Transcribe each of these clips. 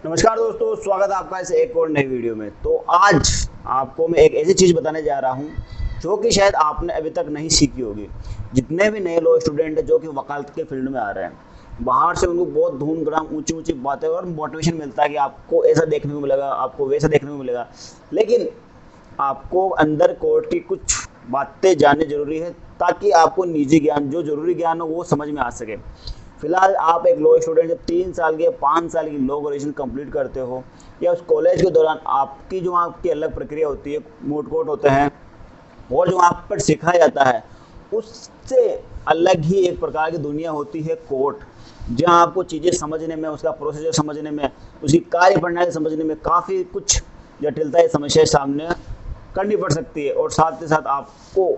नमस्कार दोस्तों, स्वागत है आपका इस एक और नई वीडियो में। तो आज आपको मैं एक ऐसी चीज़ बताने जा रहा हूँ जो कि शायद आपने अभी तक नहीं सीखी होगी। जितने भी नए लॉ स्टूडेंट हैं जो कि वकालत के फील्ड में आ रहे हैं, बाहर से उनको बहुत धूमधाम ऊंची ऊंची बातें और मोटिवेशन मिलता है कि आपको ऐसा देखने को मिलेगा, आपको वैसा देखने को मिलेगा। लेकिन आपको अंदर कोर्ट की कुछ बातें जाननी जरूरी है ताकि आपको निजी ज्ञान, जो जरूरी ज्ञान हो, वो समझ में आ सके। फिलहाल आप एक लॉ स्टूडेंट जब 3 साल की या 5 साल की लॉ ग्रेजुएशन कंप्लीट करते हो या उस कॉलेज के दौरान आपकी जो आपकी अलग प्रक्रिया होती है, मूड कोर्ट होते हैं और जो आप पर सिखाया जाता है उससे अलग ही एक प्रकार की दुनिया होती है कोर्ट, जहां आपको चीज़ें समझने में, उसका प्रोसीजर समझने में, उसकी कार्य प्रणाली समझने में काफ़ी कुछ जटिलताएं, समस्याएं सामने करनी पड़ सकती है। और साथ ही साथ आपको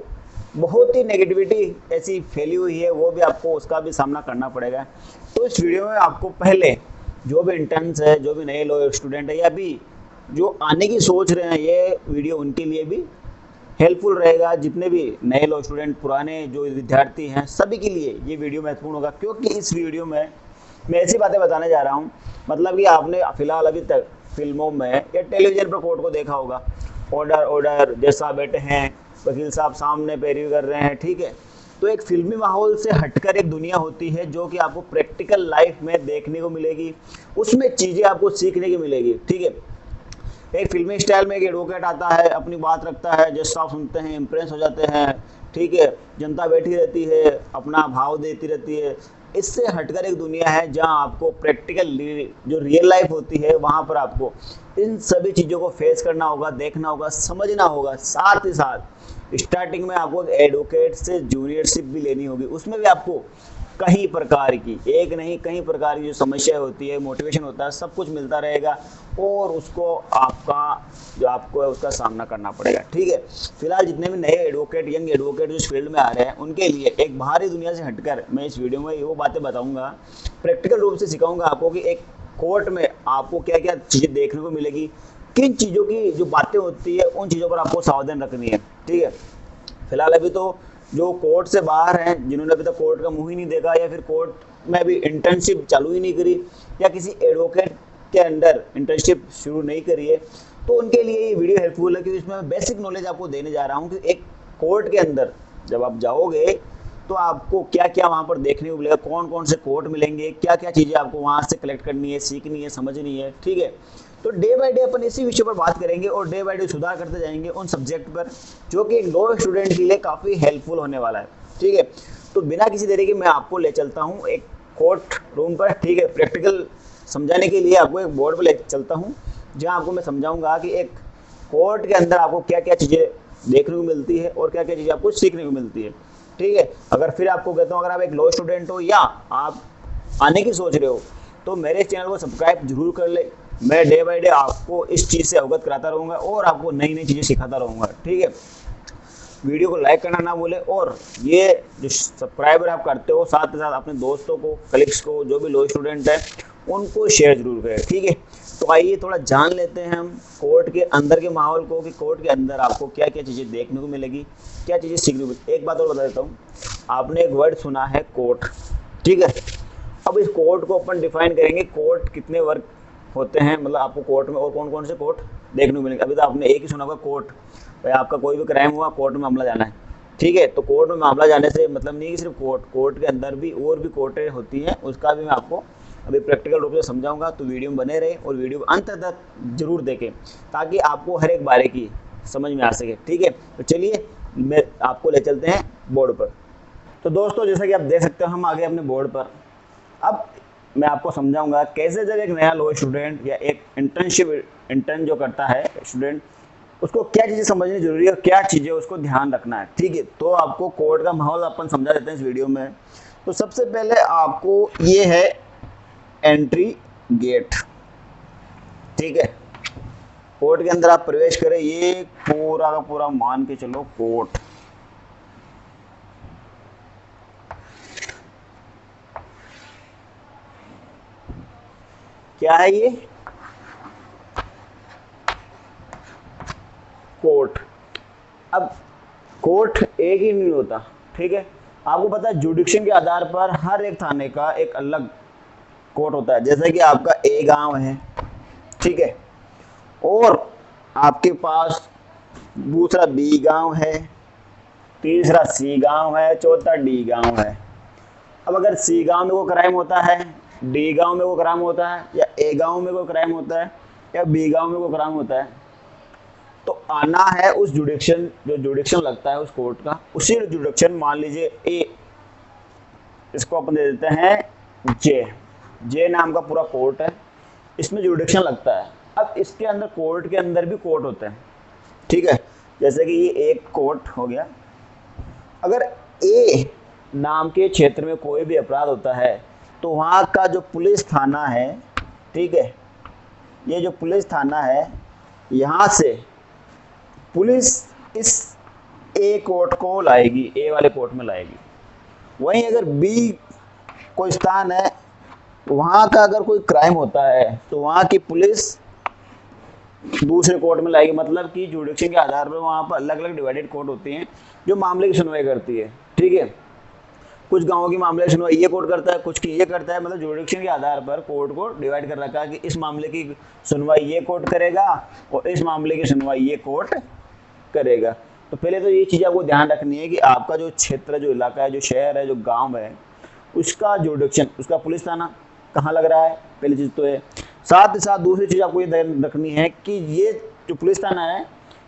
बहुत ही नेगेटिविटी ऐसी फैली हुई है, वो भी आपको उसका भी सामना करना पड़ेगा। तो इस वीडियो में आपको पहले जो भी इंटर्न्स है, जो भी नए लॉ स्टूडेंट है या भी जो आने की सोच रहे हैं, ये वीडियो उनके लिए भी हेल्पफुल रहेगा। जितने भी नए लॉ स्टूडेंट, पुराने जो विद्यार्थी हैं, सभी के लिए ये वीडियो महत्वपूर्ण होगा, क्योंकि इस वीडियो में मैं ऐसी बातें बताने जा रहा हूँ, मतलब कि आपने फिलहाल अभी तक फिल्मों में या टेलीविजन पर कोर्ट को देखा होगा, ऑर्डर ऑर्डर जैसा बैठे हैं, वकील साहब सामने पैरवी कर रहे हैं, ठीक है। तो एक फिल्मी माहौल से हटकर एक दुनिया होती है जो कि आपको प्रैक्टिकल लाइफ में देखने को मिलेगी, उसमें चीज़ें आपको सीखने की मिलेगी, ठीक है। एक फिल्मी स्टाइल में एक एडवोकेट आता है, अपनी बात रखता है, जज साहब सुनते हैं, इम्प्रेस हो जाते हैं, ठीक है। जनता बैठी रहती है, अपना भाव देती रहती है। इससे हटकर एक दुनिया है जहां आपको प्रैक्टिकल जो रियल लाइफ होती है, वहां पर आपको इन सभी चीज़ों को फेस करना होगा, देखना होगा, समझना होगा। साथ ही साथ स्टार्टिंग में आपको एडवोकेट से जूनियरशिप भी लेनी होगी, उसमें भी आपको कई प्रकार की, एक नहीं कई प्रकार की जो समस्या होती है, मोटिवेशन होता है, सब कुछ मिलता रहेगा और उसको आपको है उसका सामना करना पड़ेगा, ठीक है। फिलहाल जितने भी नए एडवोकेट, यंग एडवोकेट जो इस फील्ड में आ रहे हैं, उनके लिए एक बाहरी दुनिया से हटकर मैं इस वीडियो में वो बातें बताऊंगा, प्रैक्टिकल रूप से सिखाऊंगा आपको कि एक कोर्ट में आपको क्या क्या चीज़ें देखने को मिलेगी, किन चीज़ों की जो बातें होती है उन चीज़ों पर आपको सावधान रखनी है, ठीक है। फिलहाल अभी तो जो कोर्ट से बाहर हैं, जिन्होंने अभी तक कोर्ट का मुंह ही नहीं देखा या फिर कोर्ट में अभी इंटर्नशिप चालू ही नहीं करी या किसी एडवोकेट के अंडर इंटर्नशिप शुरू नहीं करी है, तो उनके लिए ये वीडियो हेल्पफुल है, क्योंकि इसमें मैं बेसिक नॉलेज आपको देने जा रहा हूँ कि एक कोर्ट के अंदर जब आप जाओगे तो आपको क्या क्या वहाँ पर देखने को मिलेगा, कौन कौन से कोर्ट मिलेंगे, क्या क्या चीज़ें आपको वहाँ से कलेक्ट करनी है, सीखनी है, समझनी है, ठीक है। तो डे बाय डे अपन इसी विषय पर बात करेंगे और डे बाय डे सुधार करते जाएंगे उन सब्जेक्ट पर जो कि एक लॉ स्टूडेंट के लिए काफ़ी हेल्पफुल होने वाला है, ठीक है। तो बिना किसी देरी के मैं आपको ले चलता हूँ एक कोर्ट रूम पर, ठीक है। प्रैक्टिकल समझाने के लिए आपको एक बोर्ड पर ले चलता हूँ, जहाँ आपको मैं समझाऊंगा कि एक कोर्ट के अंदर आपको क्या क्या चीज़ें देखने को मिलती है और क्या क्या चीज़ें आपको सीखने को मिलती है, ठीक है। अगर फिर आपको कहता हूँ, अगर आप एक लॉ स्टूडेंट हो या आप आने की सोच रहे हो, तो मेरे इस चैनल को सब्सक्राइब जरूर कर ले। मैं डे बाय डे आपको इस चीज़ से अवगत कराता रहूँगा और आपको नई नई चीज़ें सिखाता रहूँगा, ठीक है। वीडियो को लाइक करना ना भूलें और ये जो सब्सक्राइबर आप करते हो, साथ ही साथ अपने दोस्तों को, कलीग्स को, जो भी लॉ स्टूडेंट है उनको शेयर जरूर करें, ठीक है। तो आइए थोड़ा जान लेते हैं हम कोर्ट के अंदर के माहौल को, कि कोर्ट के अंदर आपको क्या क्या चीज़ें देखने को मिलेगी, क्या चीज़ें सीखने को मिलेगी। एक बात और बता देता हूँ, आपने एक वर्ड सुना है कोर्ट, ठीक है। अब इस कोर्ट को अपन डिफाइन करेंगे, कोर्ट कितने वर्ग होते हैं, मतलब आपको कोर्ट में और कौन कौन से कोर्ट देखने को मिलेंगे। अभी तो आपने एक ही सुना होगा कोर्ट, भाई आपका कोई भी क्राइम हुआ कोर्ट में मामला जाना है, ठीक है। तो कोर्ट में मामला जाने से मतलब नहीं कि सिर्फ कोर्ट के अंदर भी और भी कोर्टें होती हैं, उसका भी मैं आपको अभी प्रैक्टिकल रूप से समझाऊंगा। तो वीडियो में बने रहे और वीडियो अंत तक जरूर देखें ताकि आपको हर एक बारे की समझ में आ सके, ठीक है। तो चलिए मैं आपको ले चलते हैं बोर्ड पर। तो दोस्तों, जैसा कि आप देख सकते हो, हम आ गए अपने बोर्ड पर। अब मैं आपको समझाऊंगा कैसे जब एक नया लॉ स्टूडेंट या एक इंटर्न जो करता है स्टूडेंट, उसको क्या चीज़ें समझनी जरूरी है और क्या चीज़ें उसको ध्यान रखना है, ठीक है। तो आपको कोर्ट का माहौल अपन समझा देते हैं इस वीडियो में। तो सबसे पहले आपको ये है एंट्री गेट, ठीक है। कोर्ट के अंदर आप प्रवेश करें, ये पूरा का पूरा मान के चलो कोर्ट, क्या है ये, कोर्ट। अब कोर्ट एक ही नहीं होता, ठीक है। आपको पता है जुडिक्शन के आधार पर हर एक थाने का एक अलग कोर्ट होता है। जैसे कि आपका ए गांव है, ठीक है। और आपके पास दूसरा बी गांव है, तीसरा सी गांव है, चौथा डी गांव है। अब अगर सी गांव में कोई क्राइम होता है, डी गांव में कोई क्राइम होता है, या ए गांव में कोई क्राइम होता है, या बी गांव में कोई क्राइम होता है, तो आना है उस जुडिक्शन, जो जुडिक्शन लगता है उस कोर्ट का, उसी जुडिक्शन, मान लीजिए ए, इसको अपन दे देते हैं जे, जे नाम का पूरा कोर्ट है, इसमें जुडिक्शन लगता है। अब इसके अंदर, कोर्ट के अंदर भी कोर्ट होते हैं, ठीक है। जैसे कि ये एक कोर्ट हो गया। अगर ए नाम के क्षेत्र में कोई भी अपराध होता है तो वहाँ का जो पुलिस थाना है, ठीक है, ये जो पुलिस थाना है, यहाँ से पुलिस इस ए कोर्ट को लाएगी, ए वाले कोर्ट में लाएगी। वहीं अगर बी कोई स्थान है, वहाँ का अगर कोई क्राइम होता है तो वहाँ की पुलिस दूसरे कोर्ट में लाएगी। मतलब कि जुडिक्शन के आधार पर वहाँ पर अलग अलग डिवाइडेड कोर्ट होती हैं जो मामले की सुनवाई करती है, ठीक है। कुछ गांवों की मामले की सुनवाई ये कोर्ट करता है, कुछ की ये करता है। मतलब जुडिक्शन के आधार पर कोर्ट को डिवाइड कर रखा है कि इस मामले की सुनवाई ये कोर्ट करेगा और इस मामले की सुनवाई ये कोर्ट करेगा। तो पहले तो ये चीज़ आपको ध्यान रखनी है कि आपका जो क्षेत्र, जो इलाका है, जो शहर है, जो गाँव है, उसका जुडिक्शन, उसका पुलिस थाना कहाँ लग रहा है, पहली चीज़ तो है। साथ ही साथ दूसरी चीज़ आपको ये ध्यान रखनी है कि ये जो पुलिस थाना है,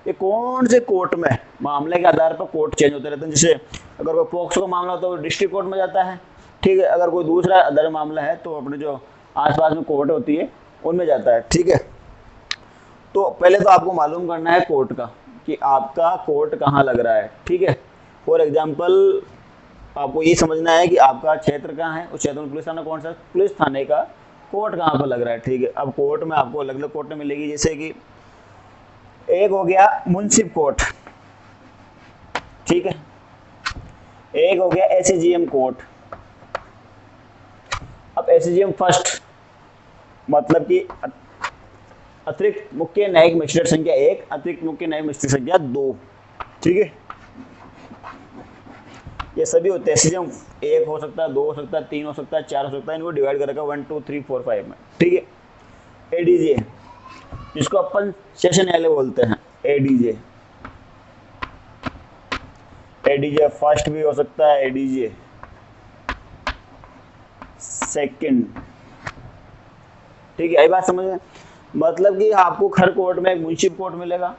ये कौन से कोर्ट में, मामले के आधार पर कोर्ट चेंज होते रहते हैं। जैसे अगर कोई पॉक्सो का मामला हो तो डिस्ट्रिक्ट कोर्ट में जाता है, ठीक है। अगर कोई दूसरा अदर मामला है तो अपने जो आसपास में कोर्ट होती है उनमें जाता है, ठीक है। तो पहले तो आपको मालूम करना है कोर्ट का, कि आपका कोर्ट कहाँ लग रहा है, ठीक है। फॉर एग्जाम्पल आपको ये समझना है कि आपका क्षेत्र कहाँ है, उस क्षेत्र में पुलिस थाना कौन सा, पुलिस थाने का कोर्ट कहाँ पर लग रहा है, ठीक है। अब कोर्ट में आपको अलग अलग कोर्ट मिलेगी। जैसे कि एक हो गया मुंसिफ कोर्ट, ठीक है, एक हो गया एससीजीएम कोर्ट। अब एससीजीएम फर्स्ट मतलब कि अतिरिक्त मुख्य न्यायिक मजिस्ट्रेट संख्या 1, अतिरिक्त मुख्य न्यायिक मजिस्ट्रेट संख्या 2, ठीक है। ये सभी होते हैं। एससीजीएम 1 हो सकता है, 2 हो सकता है, 3 हो सकता है, 4 हो सकता है। इनको डिवाइड कर रखा है 1 2 3 4 5 में, ठीक है। एडीजे, जिसको अपन सेशन न्यायालय बोलते हैं, एडीजे, एडीजे फर्स्ट भी हो सकता है, एडीजे सेकंड, ठीक है। यही बात समझ में। मतलब कि आपको हर कोर्ट में एक मुंसिफ कोर्ट मिलेगा,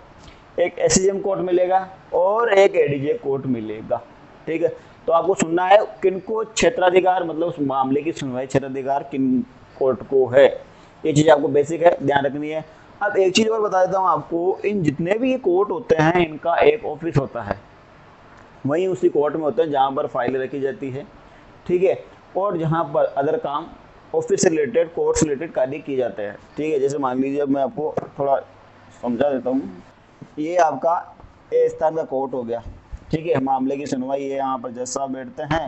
एक एससीजीएम कोर्ट मिलेगा और एक एडीजे कोर्ट मिलेगा, ठीक है। तो आपको सुनना है किनको क्षेत्राधिकार, मतलब उस मामले की सुनवाई क्षेत्राधिकार किन कोर्ट को है। ये चीज़ आपको बेसिक है, ध्यान रखनी है। अब एक चीज़ और बता देता हूँ आपको, इन जितने भी ये कोर्ट होते हैं इनका एक ऑफिस होता है, वहीं उसी कोर्ट में होते हैं जहाँ पर फाइलें रखी जाती है, ठीक है। और जहाँ पर अदर काम ऑफिस से रिलेटेड, कोर्ट से रिलेटेड कार्य किए जाते हैं, ठीक है। जैसे मान लीजिए, मैं आपको थोड़ा समझा देता हूँ। ये आपका ए स्थान का कोर्ट हो गया, ठीक है। मामले की सुनवाई है, यहाँ पर जज साहब बैठते हैं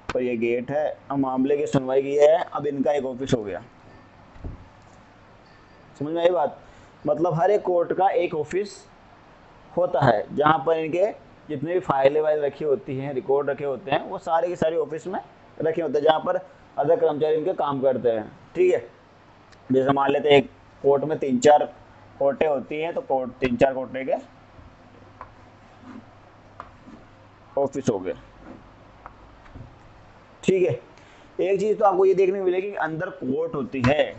और ये गेट है। अब मामले की सुनवाई की है, अब इनका एक ऑफिस हो गया। समझ में आई बात। मतलब हर एक कोर्ट का एक ऑफिस होता है जहाँ पर इनके जितने भी फाइलें वाइल रखी होती हैं, रिकॉर्ड रखे होते हैं, वो सारे के सारे ऑफिस में रखे होते हैं जहाँ पर अदर कर्मचारी इनके काम करते हैं, ठीक है। जैसे मान लेते हैं एक कोर्ट में 3-4 कोर्टें होती हैं, तो 3-4 कोर्टे के ऑफिस हो गए, ठीक है। एक चीज़ तो आपको ये देखने को मिलेगी कि अंदर कोर्ट होती है,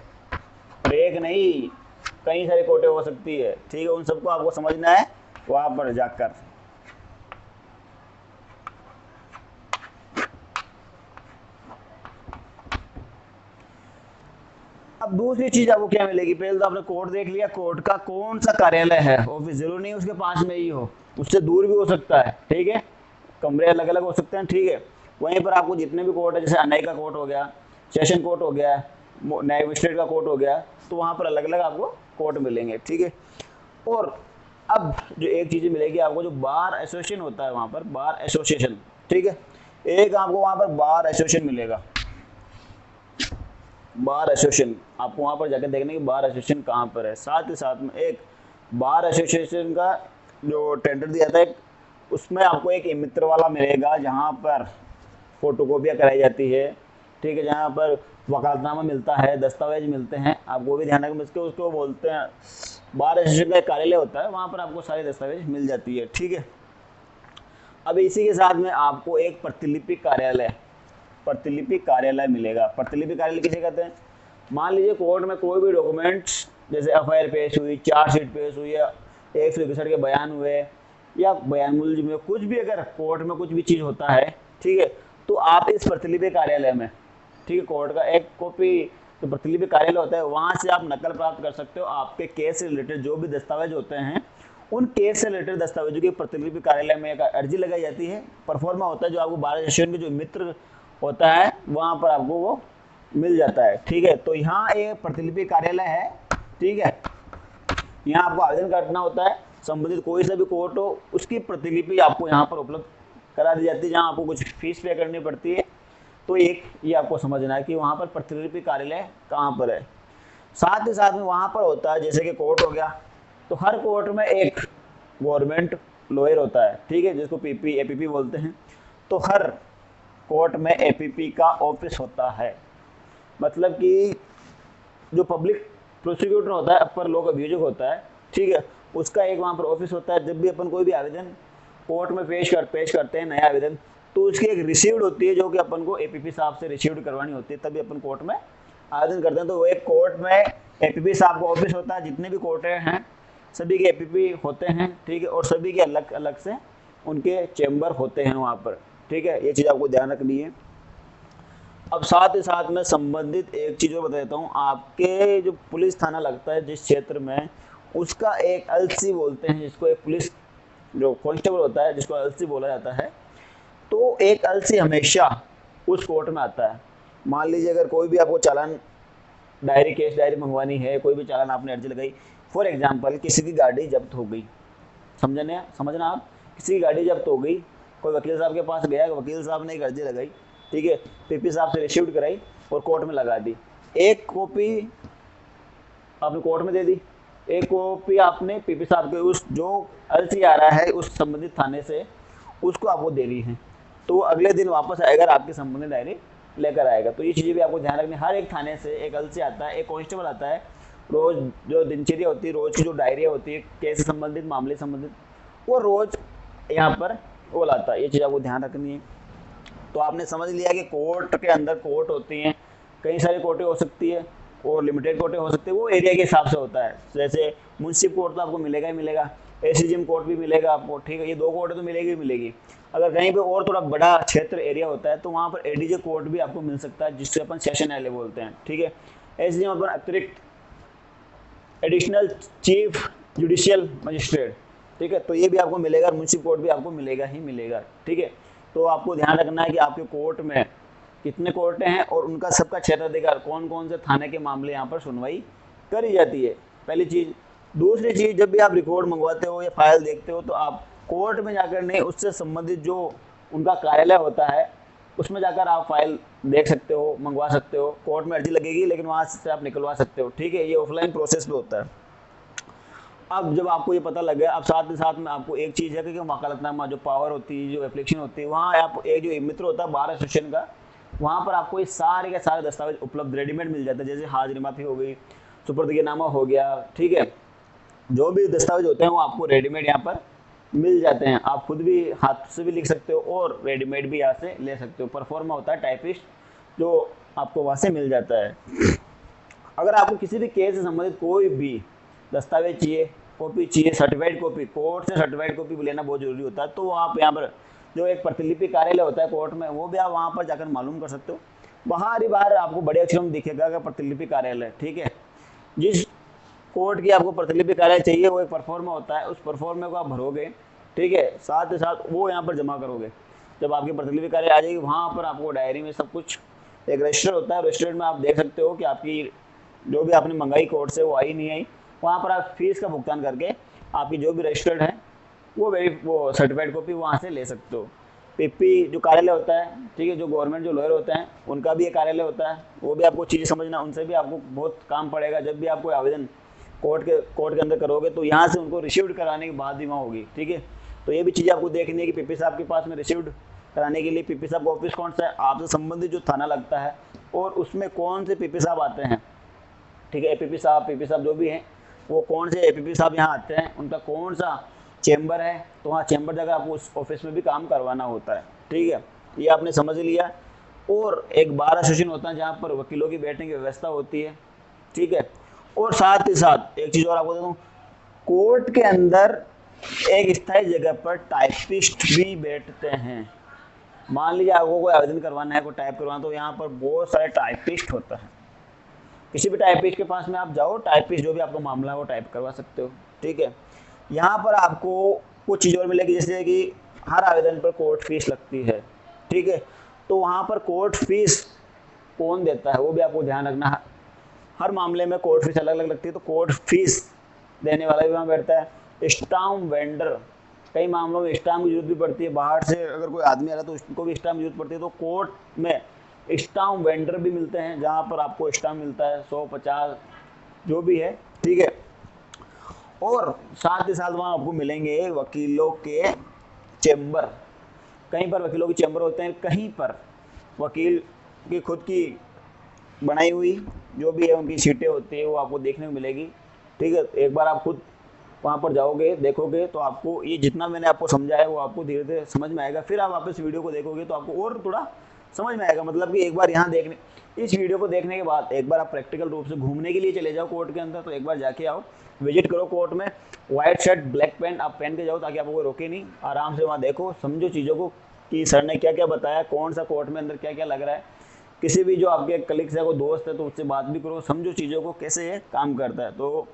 और एक नहीं कई सारी कोर्टें हो सकती है, ठीक है। उन सबको आपको समझना है वहाँ पर जाकर। अब दूसरी चीज आपको क्या मिलेगी, पहले तो आपने कोर्ट देख लिया, कोर्ट का कौन सा कार्यालय है, ऑफिस जरूर नहीं उसके पास में ही हो, उससे दूर भी हो सकता है, ठीक है। कमरे अलग अलग हो सकते हैं, ठीक है। वहीं पर आपको जितने भी कोर्ट है, जैसे न्यायिक का कोर्ट हो गया, सेशन कोर्ट हो गया, न्यायिक मजिस्ट्रेट का कोर्ट हो गया, तो वहाँ पर अलग अलग आपको कोर्ट मिलेंगे, ठीक है। और अब जो एक चीज़ मिलेगी आपको, जो बार एसोसिएशन होता है वहाँ पर, बार एसोसिएशन, ठीक है। एक आपको वहाँ पर बार एसोसिएशन मिलेगा, बार एसोसिएशन आपको वहाँ पर जाकर देखने की बार एसोसिएशन कहाँ पर है। साथ ही साथ में एक बार एसोसिएशन का जो टेंडर दिया था, उसमें आपको एक मित्र वाला मिलेगा जहाँ पर फोटोकॉपियाँ कराई जाती है, ठीक है, जहाँ पर वकालतनामा मिलता है, दस्तावेज मिलते हैं, आप वो भी ध्यान रखें। उसको बोलते हैं बार एसोसिएशन का एक कार्यालय होता है, वहाँ पर आपको सारे दस्तावेज मिल जाती है। ठीक है, अब इसी के साथ में आपको एक प्रतिलिपि कार्यालय मिलेगा। प्रतिलिपि कार्यालय किसे कहते हैं? मान लीजिए कोर्ट में कोई भी डॉक्यूमेंट्स, जैसे एफआईआर पेश हुई, चार्जशीट पेश हुई, या 161 के बयान हुए, या बयान मुलजिम में कुछ भी, अगर कोर्ट में कुछ भी चीज़ होता है, ठीक है, तो आप इस प्रतिलिपि कार्यालय में, ठीक है, कोर्ट का एक कॉपी जो प्रतिलिपि कार्यालय होता है, वहाँ से आप नकल प्राप्त कर सकते हो। आपके केस से रिलेटेड जो भी दस्तावेज होते हैं, उन केस से रिलेटेड दस्तावेजों की प्रतिलिपि कार्यालय में एक अर्जी लगाई जाती है। परफॉर्मा होता है जो आपको बार एसोसिएशन के जो मित्र होता है, वहाँ पर आपको वो मिल जाता है। ठीक है, तो यहाँ एक प्रतिलिपि कार्यालय है। ठीक है, यहाँ आपको आवेदन करना होता है, संबंधित कोई सा भी कोर्ट हो, उसकी प्रतिलिपि आपको यहाँ पर उपलब्ध करा दी जाती है, जहाँ आपको कुछ फीस पे करनी पड़ती है। तो एक ये आपको समझना है कि वहाँ पर प्रतिलिपि कार्यालय कहाँ पर है। साथ ही साथ में वहाँ पर होता है, जैसे कि कोर्ट हो गया, तो हर कोर्ट में एक गवर्नमेंट लॉयर होता है, ठीक है, जिसको पीपी एपीपी बोलते हैं। तो हर कोर्ट में एपीपी का ऑफिस होता है, मतलब कि जो पब्लिक प्रोसिक्यूटर होता है, अपर लोक अभियोजक होता है, ठीक है, उसका एक वहाँ पर ऑफिस होता है। जब भी अपन कोई भी आवेदन कोर्ट में पेश करते हैं नया आवेदन, तो उसकी एक रिसीव्ड होती है, जो कि अपन को एपीपी साहब से रिसीव्ड करवानी होती है, तभी अपन कोर्ट में आवेदन करते हैं। तो वो एक कोर्ट में एपीपी साहब का ऑफिस होता है। जितने भी कोर्ट हैं सभी के एपीपी होते हैं, ठीक है, और सभी के अलग अलग से उनके चेंबर होते हैं वहाँ पर। ठीक है, ये चीज़ आपको ध्यान रखनी है। अब साथ ही साथ में संबंधित एक चीज़ और बता देता हूँ, आपके जो पुलिस थाना लगता है जिस क्षेत्र में, उसका एक एलसी बोलते हैं, जिसको एक पुलिस जो कांस्टेबल होता है जिसको एलसी बोला जाता है। तो एक एलसी हमेशा उस कोर्ट में आता है। मान लीजिए अगर कोई भी आपको चालान केस डायरी मंगवानी है, कोई भी चालान आपने अर्जी लगाई, फॉर एग्जांपल किसी की गाड़ी जब्त हो गई, समझना आप, किसी की गाड़ी जब्त हो गई, कोई वकील साहब के पास गया, वकील साहब ने एक अर्जी लगाई, ठीक है, पीपी साहब से रिसीव्ड कराई और कोर्ट में लगा दी। एक कॉपी आपने कोर्ट में दे दी, एक कॉपी आपने पीपी साहब के उस जो एलसी आ रहा है उस संबंधित थाने से, उसको आपको दे दी है। तो अगले दिन वापस आएगा, आपकी संबंधित डायरी लेकर आएगा। तो ये चीज़ें भी आपको ध्यान रखनी। हर एक थाने से एक एलसी आता है, एक कांस्टेबल आता है, रोज़ जो दिनचर्या होती है, रोज़ की जो डायरी होती है, केस से संबंधित, मामले संबंधित, वो रोज़ यहाँ पर वो लाता है। ये चीज़ आपको ध्यान रखनी है। तो आपने समझ लिया कि कोर्ट के अंदर कोर्ट होती हैं, कई सारी कोर्टें हो सकती है और लिमिटेड कोर्टें हो सकती है, वो एरिया के हिसाब से होता है। जैसे म्यूनसिपल कोर्ट तो आपको मिलेगा ही मिलेगा, एसीजीएम कोर्ट भी मिलेगा आपको, ठीक है, ये 2 कोर्ट तो मिलेगी। अगर कहीं पे और थोड़ा बड़ा क्षेत्र एरिया होता है तो वहाँ पर एडीजे कोर्ट भी आपको मिल सकता है, जिससे अपन सेशन न्यायालय बोलते हैं। ठीक है, एसीजीएम अपन अतिरिक्त एडिशनल चीफ जुडिशियल मजिस्ट्रेट, ठीक है, तो ये भी आपको मिलेगा। म्यूनसिपल कोर्ट भी आपको मिलेगा ही मिलेगा। ठीक है, तो आपको ध्यान रखना है कि आपके कोर्ट में कितने कोर्टें हैं और उनका सबका क्षेत्राधिकार, कौन कौन से थाने के मामले यहाँ पर सुनवाई करी जाती है, पहली चीज़। दूसरी चीज़, जब भी आप रिकॉर्ड मंगवाते हो या फाइल देखते हो, तो आप कोर्ट में जाकर नहीं, उससे संबंधित जो उनका कार्यालय होता है उसमें जाकर आप फाइल देख सकते हो, मंगवा सकते हो। कोर्ट में अर्जी लगेगी लेकिन वहाँ से आप निकलवा सकते हो। ठीक है, ये ऑफलाइन प्रोसेस पे होता है। अब जब आपको ये पता लग गया, अब साथ ही साथ में आपको एक चीज़ है कि वकालतनामा जो पावर होती है, जो एप्लीकेशन होती है, वहाँ आप एक जो मित्र होता है बार एसोसिएशन का, वहाँ पर आपको ये सारे के सारे दस्तावेज उपलब्ध रेडीमेड मिल जाते हैं। जैसे हाजिरी माफी हो गई, सुपुर्दगीनामा हो गया, ठीक है, जो भी दस्तावेज होते हैं वो आपको रेडीमेड यहाँ पर मिल जाते हैं। आप खुद भी हाथ से भी लिख सकते हो और रेडीमेड भी यहाँ से ले सकते हो। परफॉर्मा होता है टाइपिस्ट, जो आपको वहाँ से मिल जाता है। अगर आपको किसी भी केस से संबंधित कोई भी दस्तावेज चाहिए, कॉपी चाहिए, सर्टिफाइड कॉपी, कोर्ट से सर्टिफाइड कॉपी भी लेना बहुत जरूरी होता है, तो आप यहाँ पर जो एक प्रतिलिपि कार्यालय होता है कोर्ट में, वो भी आप वहाँ पर जाकर मालूम कर सकते हो। बाहर ही बाहर आपको बड़े अक्षरों में दिखेगा कि प्रतिलिपि कार्यालय। ठीक है, जिस कोर्ट की आपको प्रतिलिपि कार्यालय चाहिए वो एक परफॉर्मा होता है, उस परफॉर्मे को आप भरोगे, ठीक है, साथ ही साथ वो यहाँ पर जमा करोगे। जब आपकी प्रतिलिपि कार्यालय आ जाएगी, वहाँ पर आपको डायरी में सब कुछ एक रजिस्टर होता है, रजिस्टर में आप देख सकते हो कि आपकी जो भी आपने मंगाई कोर्ट से वो आई नहीं आई। वहाँ पर आप फीस का भुगतान करके आपकी जो भी रजिस्टर्ड है वो सर्टिफाइड कॉपी वहाँ से ले सकते हो। पीपी जो कार्यालय होता है, ठीक है, जो गवर्नमेंट जो लॉयर होते हैं उनका भी एक कार्यालय होता है, वो भी आपको चीज़ें समझना, उनसे भी आपको बहुत काम पड़ेगा। जब भी आपको आवेदन कोर्ट के अंदर करोगे तो यहाँ से उनको रिसीव्ड कराने की बात भी वहाँ होगी। ठीक है, तो ये भी चीज़ आपको देखनी है कि पीपी साहब के पास में रिसीव्ड कराने के लिए पीपी साहब का ऑफिस कौन सा है, आपसे संबंधित जो थाना लगता है और उसमें कौन से पीपी साहब आते हैं, ठीक है, एपीपी साहब जो भी हैं वो कौन से एपीपी साहब यहाँ आते हैं, उनका कौन सा चेंबर है, तो वहाँ चेंबर जगह आपको उस ऑफिस में भी काम करवाना होता है, ठीक है, ये आपने समझ लिया। और एक बार सेशन होता है जहाँ पर वकीलों की बैठने की व्यवस्था होती है, ठीक है। और साथ ही साथ एक चीज़ और आपको बता दूँ, कोर्ट के अंदर एक स्थायी जगह पर टाइपिस्ट भी बैठते हैं। मान लीजिए आपको कोई आवेदन करवाना है, कोई टाइप करवाना, तो यहाँ पर बहुत सारे टाइपिस्ट होता है। किसी भी टाइपिस्ट के पास में आप जाओ, टाइपिस्ट जो भी आपका मामला है वो टाइप करवा सकते हो, ठीक है। यहाँ पर आपको कुछ चीज़ और मिलेगी, जैसे कि हर आवेदन पर कोर्ट फीस लगती है, ठीक है। तो वहाँ पर कोर्ट फीस कौन देता है वो भी आपको ध्यान रखना है। हर मामले में कोर्ट फीस अलग अलग लगती है, तो कोर्ट फीस देने वाला भी वहाँ बैठता है। स्टाम्प वेंडर, कई मामलों में स्टाम्प की जरूरत भी पड़ती है, बाहर से अगर कोई आदमी आ रहा है तो उसको भी स्टाम्प की जरूरत पड़ती है, तो कोर्ट में स्टाम्प वेंडर भी मिलते हैं, जहाँ पर आपको स्टाम्प मिलता है 100-50 जो भी है, ठीक है। और साथ ही साथ वहाँ आपको मिलेंगे वकीलों के चेंबर। कहीं पर वकीलों के चेंबर होते हैं, कहीं पर वकील की खुद की बनाई हुई जो भी है उनकी सीटें होती है वो आपको देखने को मिलेगी, ठीक है। एक बार आप खुद वहाँ पर जाओगे, देखोगे, तो आपको ये जितना मैंने आपको समझाया वो आपको धीरे धीरे समझ में आएगा। फिर आप वापस वीडियो को देखोगे तो आपको और थोड़ा समझ में आएगा। मतलब कि एक बार यहाँ देखने, इस वीडियो को देखने के बाद एक बार आप प्रैक्टिकल रूप से घूमने के लिए चले जाओ कोर्ट के अंदर, तो एक बार जाके आओ, विजिट करो कोर्ट में, व्हाइट शर्ट ब्लैक पैंट आप पहन के जाओ, ताकि आपको कोई रोके नहीं। आराम से वहाँ देखो, समझो चीज़ों को कि सर ने क्या क्या बताया, कौन सा कोर्ट में अंदर क्या क्या लग रहा है। किसी भी जो आपके कलीग्स है, कोई दोस्त है, तो उससे बात भी करो, समझो चीज़ों को कैसे ये काम करता है, तो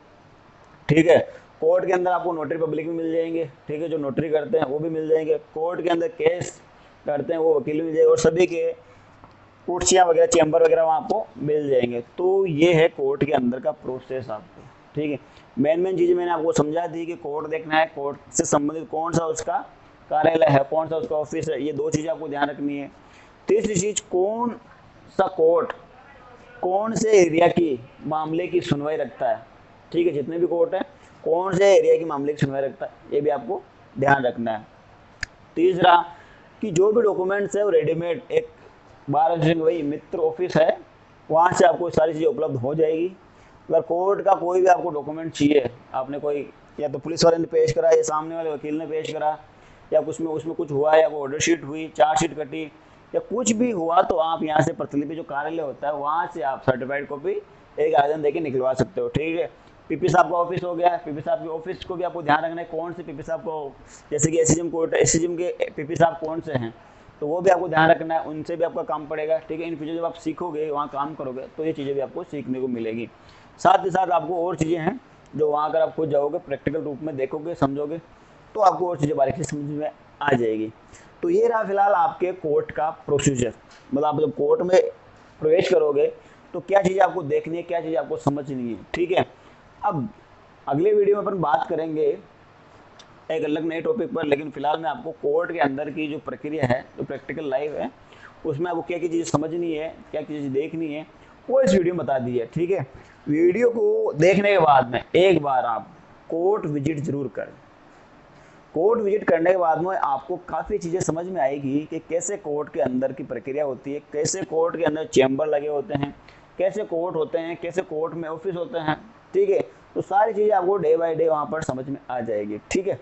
ठीक है। कोर्ट के अंदर आपको नोटरी पब्लिक भी मिल जाएंगे, ठीक है, जो नोटरी करते हैं वो भी मिल जाएंगे। कोर्ट के अंदर केस करते हैं वो वकील भी मिल जाएंगे, और सभी के कुर्सियाँ वगैरह, चैम्बर वगैरह वहाँ आपको मिल जाएंगे। तो ये है कोर्ट के अंदर का प्रोसेस आपको, ठीक है। मेन चीज़ें मैंने आपको समझा दी कि कोर्ट देखना है, कोर्ट से संबंधित कौन सा उसका कार्यालय है, कौन सा उसका ऑफिस है, ये 2 चीज़ें आपको ध्यान रखनी है। तीसरी चीज़, कौन सा कोर्ट कौन से एरिया की मामले की सुनवाई रखता है, ठीक है। जितने भी कोर्ट हैं कौन से एरिया की मामले की सुनवाई रखता है, ये भी आपको ध्यान रखना है। तीसरा, कि जो भी डॉक्यूमेंट्स है वो रेडीमेड, एक बार वही मित्र ऑफिस है, वहाँ से आपको सारी चीज़ें उपलब्ध हो जाएगी। अगर कोर्ट का कोई भी आपको डॉक्यूमेंट चाहिए, आपने कोई या तो पुलिस वाले ने पेश करा या सामने वाले वकील ने पेश करा, या उसमें कुछ हुआ, या वो ऑर्डर शीट हुई, चार्जशीट कटी, या कुछ भी हुआ, तो आप यहाँ से प्रतिलिपि जो कार्यालय होता है वहाँ से आप सर्टिफाइड कॉपी एक आवेदन देके निकलवा सकते हो, ठीक है। पीपी साहब का ऑफिस हो गया, पीपी साहब के ऑफिस को भी आपको ध्यान रखना है, कौन से पीपी साहब को, जैसे कि एसडीएम कोर्ट, एसडीएम के पीपी साहब कौन से हैं, तो वो भी आपको ध्यान रखना है, उनसे भी आपका काम पड़ेगा, ठीक है। इन फ्यूचर जब आप सीखोगे, वहाँ काम करोगे, तो ये चीज़ें भी आपको सीखने को मिलेगी। साथ ही साथ आपको और चीज़ें हैं जो वहाँ अगर आप खुद जाओगे, प्रैक्टिकल रूप में देखोगे, समझोगे, तो आपको और चीज़ें बारीकी से समझ में आ जाएगी। तो ये रहा फिलहाल आपके कोर्ट का प्रोसीजर। मतलब आप जब कोर्ट में प्रवेश करोगे तो क्या चीज़ें आपको देखनी है, क्या चीज़ें आपको समझनी है, ठीक है। अब अगले वीडियो में अपन बात करेंगे एक अलग नए टॉपिक पर, लेकिन फिलहाल मैं आपको कोर्ट के अंदर की जो प्रक्रिया है, जो प्रैक्टिकल लाइफ है, उसमें आपको क्या क्या चीज़ें समझनी है, क्या क्या चीज़ें देखनी है, वो इस वीडियो में बता दी है, ठीक है। वीडियो को देखने के बाद में एक बार आप कोर्ट विजिट जरूर करें। कोर्ट विजिट करने के बाद में आपको काफ़ी चीज़ें समझ में आएगी कि कैसे कोर्ट के अंदर की प्रक्रिया होती है, कैसे कोर्ट के अंदर चैम्बर लगे होते हैं, कैसे कोर्ट होते हैं, कैसे कोर्ट में ऑफिस होते हैं, ठीक है। तो सारी चीज़ें आपको डे बाय डे वहाँ पर समझ में आ जाएगी, ठीक है।